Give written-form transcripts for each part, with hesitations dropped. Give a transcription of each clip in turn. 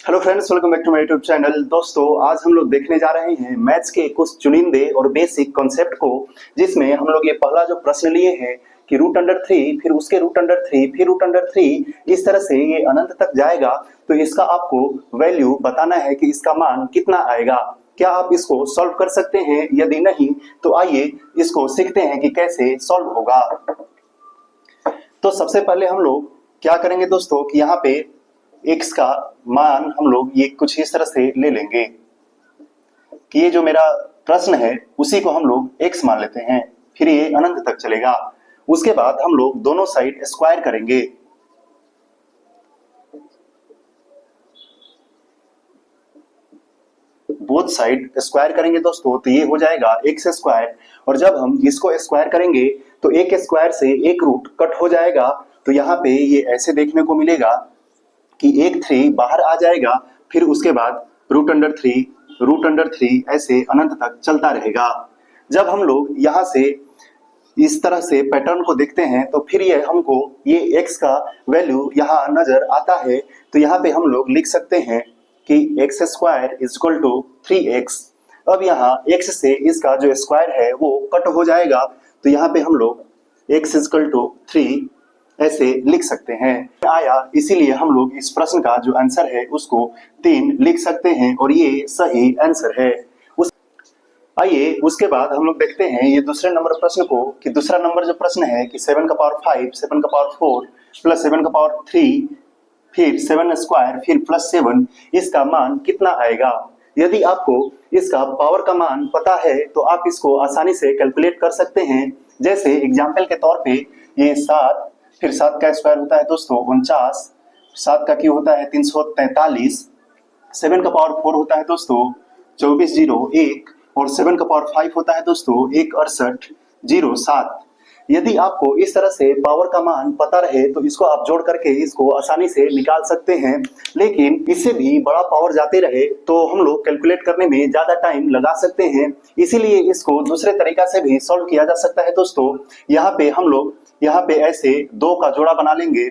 Hello friends, welcome back to my YouTube channel. दोस्तों, आज हम लोग देखने जा रहे हैं मैथ्स के कुछ चुनिंदे और बेसिक कॉन्सेप्ट को, जिसमें हम लोग ये पहला जो प्रश्न लिए हैं कि √3, फिर उसके √3, फिर √3, इस तरह से ये अनंत तक जाएगा। तो इसका आपको वैल्यू बताना है कि इसका मान कितना आएगा। क्या आप इसको सॉल्व कर सकते हैं? यदि नहीं तो आइए इसको सीखते हैं कि कैसे सॉल्व होगा। तो सबसे पहले हम लोग क्या करेंगे दोस्तों कि यहाँ पे x का मान हम लोग ये कुछ इस तरह से ले लेंगे कि ये जो मेरा प्रश्न है उसी को हम लोग x मान लेते हैं, फिर ये अनंत तक चलेगा। उसके बाद हम लोग दोनों साइड स्क्वायर करेंगे। बोथ साइड स्क्वायर करेंगे दोस्तों, तो ये हो जाएगा x²। और जब हम इसको स्क्वायर करेंगे तो एक स्क्वायर से एक रूट कट हो जाएगा। तो यहाँ पे ये ऐसे देखने को मिलेगा कि एक 3 बाहर आ जाएगा, फिर उसके बाद √3 ऐसे अनंत तक चलता रहेगा। जब हम लोग यहाँ से इस तरह से पैटर्न को देखते हैं तो फिर ये हमको ये x का वैल्यू यहाँ नजर आता है। तो यहाँ पे हम लोग लिख सकते हैं कि x² = 3x। अब यहाँ x से इसका जो स्क्वायर है वो कट हो जाएगा, तो यहाँ पे हम लोग x = 3 ऐसे लिख सकते हैं। आया, इसीलिए हम लोग इस प्रश्न का जो आंसर है उसको 3 लिख सकते हैं और ये सही आंसर है। आइए उसके बाद हम लोग देखते हैं ये दूसरे नंबर प्रश्न को, कि दूसरा नंबर जो प्रश्न है कि 7⁵, 7⁴ प्लस 7�3, फिर 7², फिर +7, इसका मान कितना आएगा। यदि आपको इसका पावर का मान पता है तो आप इसको आसानी से कैलकुलेट कर सकते हैं। जैसे एग्जाम्पल के तौर पे ये 7, फिर 7 का स्क्वायर होता है दोस्तों 49, 7 का क्यूब होता है 343, 7⁴ होता है दोस्तों 2401 और 7⁵ होता है दोस्तों 16807। यदि आपको इस तरह से पावर का मान पता रहे तो इसको आप जोड़ करके इसको आसानी से निकाल सकते हैं। लेकिन इससे भी बड़ा पावर जाते रहे तो हम लोग कैलकुलेट करने में ज्यादा टाइम लगा सकते हैं, इसीलिए इसको दूसरे तरीका से भी सॉल्व किया जा सकता है दोस्तों। यहाँ पे हम लोग यहाँ पे ऐसे 2 का जोड़ा बना लेंगे,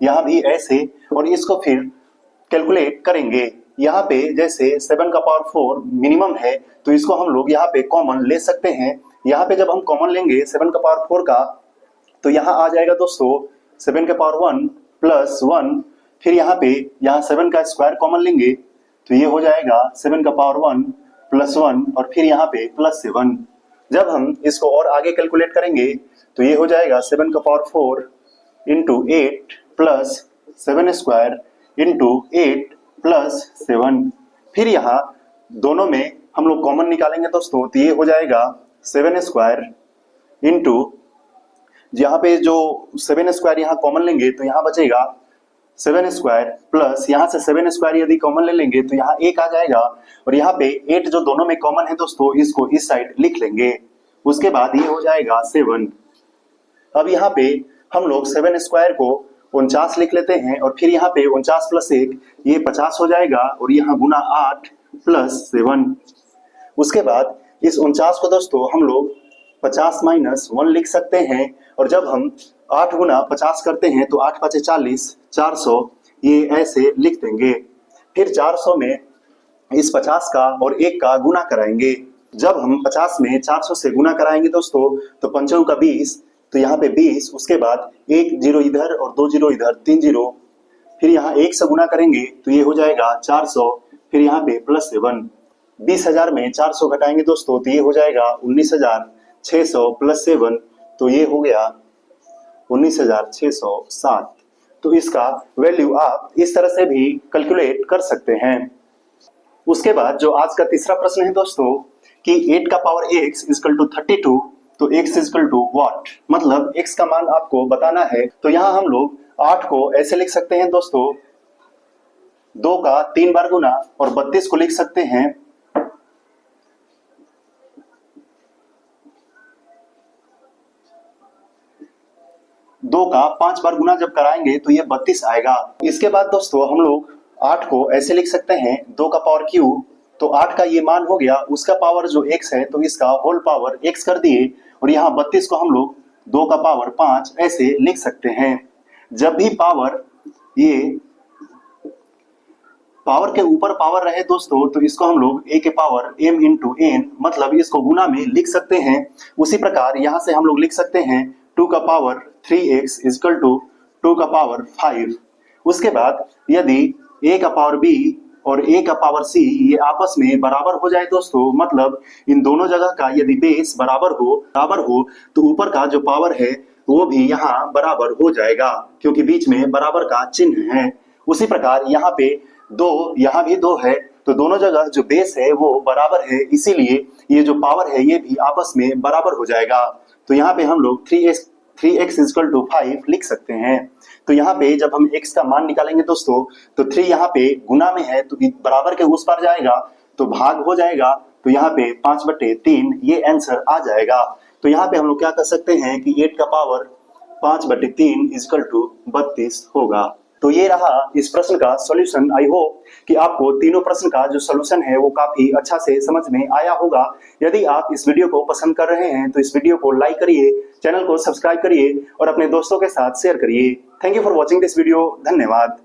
यहाँ भी ऐसे, और इसको फिर कैलकुलेट करेंगे। यहाँ पे जैसे 7⁴ मिनिमम है तो इसको हम लोग यहाँ पे कॉमन ले सकते हैं। यहाँ पे जब हम कॉमन लेंगे 7⁴ का तो यहाँ आ जाएगा दोस्तों 7⁴ प्लस 1, फिर यहाँ पे यहाँ 7 का स्क्वायर कॉमन लेंगे तो ये हो जाएगा 7⁴ प्लस 1 और फिर यहाँ पे +7। जब हम इसको और आगे कैलकुलेट करेंगे तो ये हो जाएगा 7⁴ इंटू 8 प्लस 7² इंटू 8 प्लस 7। फिर यहाँ दोनों में हम लोग कॉमन निकालेंगे दोस्तों, तो ये हो जाएगा 7² इंटू, यहाँ पे जो 7² यहाँ कॉमन लेंगे तो यहाँ बचेगा 7² प्लस यहाँ से 7² यदि कॉमन ले लेंगे तो यहाँ 1 आ जाएगा, और यहाँ पे 8 जो दोनों में कॉमन है दोस्तों इसको इस साइड लिख लेंगे। उसके बाद ये हो जाएगा 7। अब यहाँ पे हम लोग 7² को 49 लिख लेते हैं, और फिर यहाँ पे 49 प्लस 1 ये 50 हो जाएगा, और यहाँ गुना 8 प्लस 7। उसके बाद इस 49 को दोस्तों हम लोग 50 - 1 लिख सकते हैं, और जब हम 8 गुना 50 करते हैं तो 8 × 5 = 40, 400 ये ऐसे लिख देंगे। फिर 400 में इस 50 का और 1 का गुना कराएंगे। जब हम 50 में 400 से गुना कराएंगे दोस्तों तो 5 का 20, तो यहाँ पे 20, उसके बाद 1 0 इधर और 2 0 इधर, 3 0, फिर यहाँ 1 से गुना करेंगे तो ये हो जाएगा 400, फिर यहाँ पे +7। 20,000 में 400 घटाएंगे दोस्तों तो ये हो जाएगा 19,600 प्लस 7, तो ये हो गया 19,607। तो इसका वैल्यू आप इस तरह से भी कैलकुलेट कर सकते हैं। उसके बाद जो आज का तीसरा प्रश्न है दोस्तों कि 8 का पावर x = 32, तो x = what, मतलब x का मान आपको बताना है। तो यहाँ हम लोग 8 को ऐसे लिख सकते हैं दोस्तों, 2 का 3 बार गुना, और 32 को लिख सकते हैं 2 का 5 बार गुना जब कराएंगे तो ये 32 आएगा। इसके बाद दोस्तों हम लोग 8 को ऐसे लिख सकते हैं 2 का पावर क्यूब, तो 8 का ये मान हो गया, उसका पावर जो x है तो इसका होल पावर x कर दिए, और यहाँ 32 को हम लोग 2 का पावर 5 ऐसे लिख सकते हैं। जब भी पावर ये पावर के ऊपर पावर रहे दोस्तों तो इसको हम लोग a के पावर m इंटू एन मतलब इसको गुना में लिख सकते हैं। उसी प्रकार यहाँ से हम लोग लिख सकते हैं 2 का पावर 3x इजकल टू 2 का पावर 5। उसके बाद यदि a का पावर b और a का पावर c ये आपस में बराबर हो जाए दोस्तों, मतलब इन दोनों जगह का यदि बेस बराबर हो तो ऊपर का जो पावर है वो भी यहाँ बराबर हो जाएगा, क्योंकि बीच में बराबर का चिन्ह है। उसी प्रकार यहाँ पे यहाँ भी 2 है, तो दोनों जगह जो बेस है वो बराबर है, इसीलिए ये जो पावर है ये भी आपस में बराबर हो जाएगा। तो यहाँ पे हम लोग 3x इजकल टू 5 लिख सकते हैं। तो यहाँ पे जब हम x का मान निकालेंगे दोस्तों तो 3 यहाँ पे गुना में है तो बराबर के उस पार जाएगा तो भाग हो जाएगा, तो यहाँ पे 5/3 ये आंसर आ जाएगा। तो यहाँ पे हम लोग क्या कर सकते हैं कि 8 का पावर 5/3 इजकल टू 32 होगा। तो ये रहा इस प्रश्न का सॉल्यूशन। आई होप कि आपको तीनों प्रश्न का जो सॉल्यूशन है वो काफी अच्छा से समझ में आया होगा। यदि आप इस वीडियो को पसंद कर रहे हैं तो इस वीडियो को लाइक करिए, चैनल को सब्सक्राइब करिए और अपने दोस्तों के साथ शेयर करिए। Thank you for watching this video. धन्यवाद।